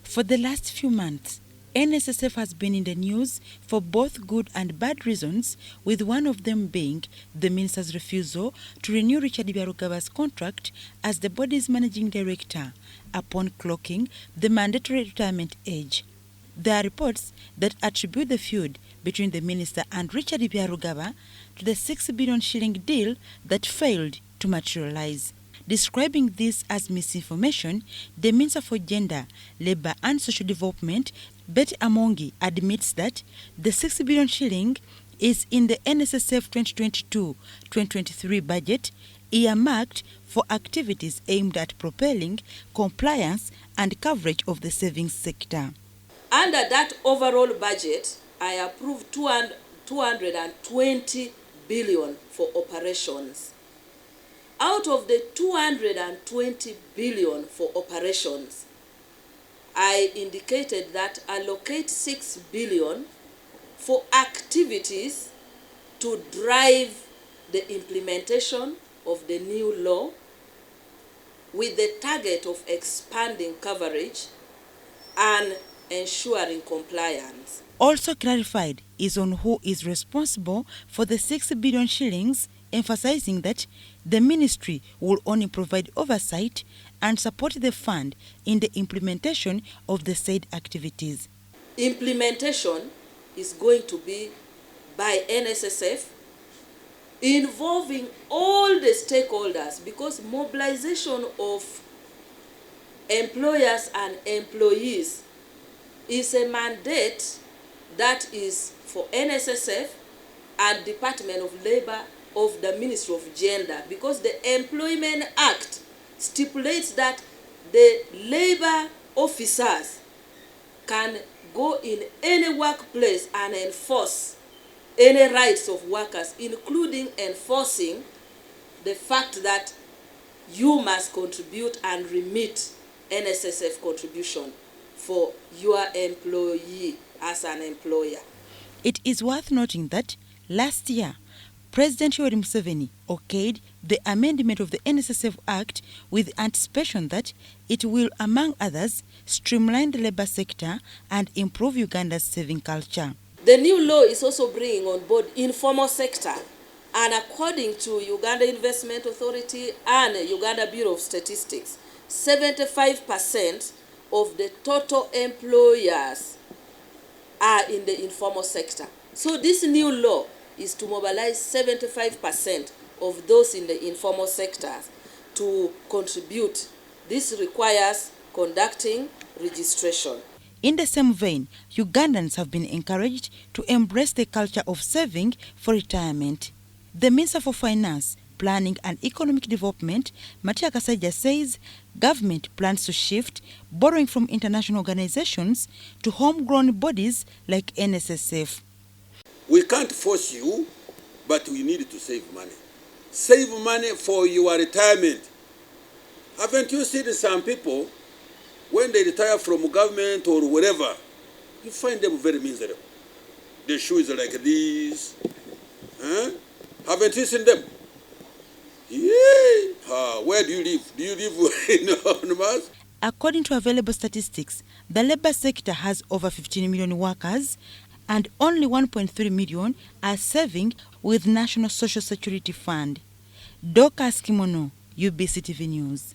For the last few months, NSSF has been in the news for both good and bad reasons, with one of them being the minister's refusal to renew Richard Byarugava's contract as the body's managing director upon clocking the mandatory retirement age. There are reports that attribute the feud between the minister and Richard Byarugaba to the 6 billion shilling deal that failed to materialize. Describing this as misinformation, the Minister for Gender, Labour and Social Development, Betty Amongi, admits that the 6 billion shilling is in the NSSF 2022-2023 budget, earmarked for activities aimed at propelling compliance and coverage of the savings sector. Under that overall budget, I approved 220 billion for operations. Out of the 220 billion for operations, I indicated that allocate 6 billion for activities to drive the implementation of the new law with the target of expanding coverage and ensuring compliance. Also clarified is on who is responsible for the 6 billion shillings, emphasizing that the ministry will only provide oversight and support the fund in the implementation of the said activities. Implementation is going to be by NSSF, involving all the stakeholders, because mobilization of employers and employees is a mandate that is for NSSF and Department of Labour of the Ministry of Gender, because the Employment Act stipulates that the labor officers can go in any workplace and enforce any rights of workers, including enforcing the fact that you must contribute and remit NSSF contribution for your employee as an employer. It is worth noting that last year, President Yoweri Museveni okayed the amendment of the NSSF Act with anticipation that it will, among others, streamline the labour sector and improve Uganda's saving culture. The new law is also bringing on board informal sector, and according to Uganda Investment Authority and Uganda Bureau of Statistics, 75% of the total employers are in the informal sector. So this new law is to mobilize 75% of those in the informal sectors to contribute. This requires conducting registration. In the same vein, Ugandans have been encouraged to embrace the culture of saving for retirement. The Minister for Finance, Planning and Economic Development, Matia Kasaija, says government plans to shift borrowing from international organizations to homegrown bodies like NSSF. We can't force you, but we need to save money. Save money for your retirement. Haven't you seen some people, when they retire from government or wherever, you find them very miserable. Their shoes are like this. Huh? Haven't you seen them? Yeah. Where do you live? Do you live on Mars? According to available statistics, the labor sector has over 15 million workers, and only 1.3 million are saving with National Social Security Fund. Dorcas Kimono, UBC TV News.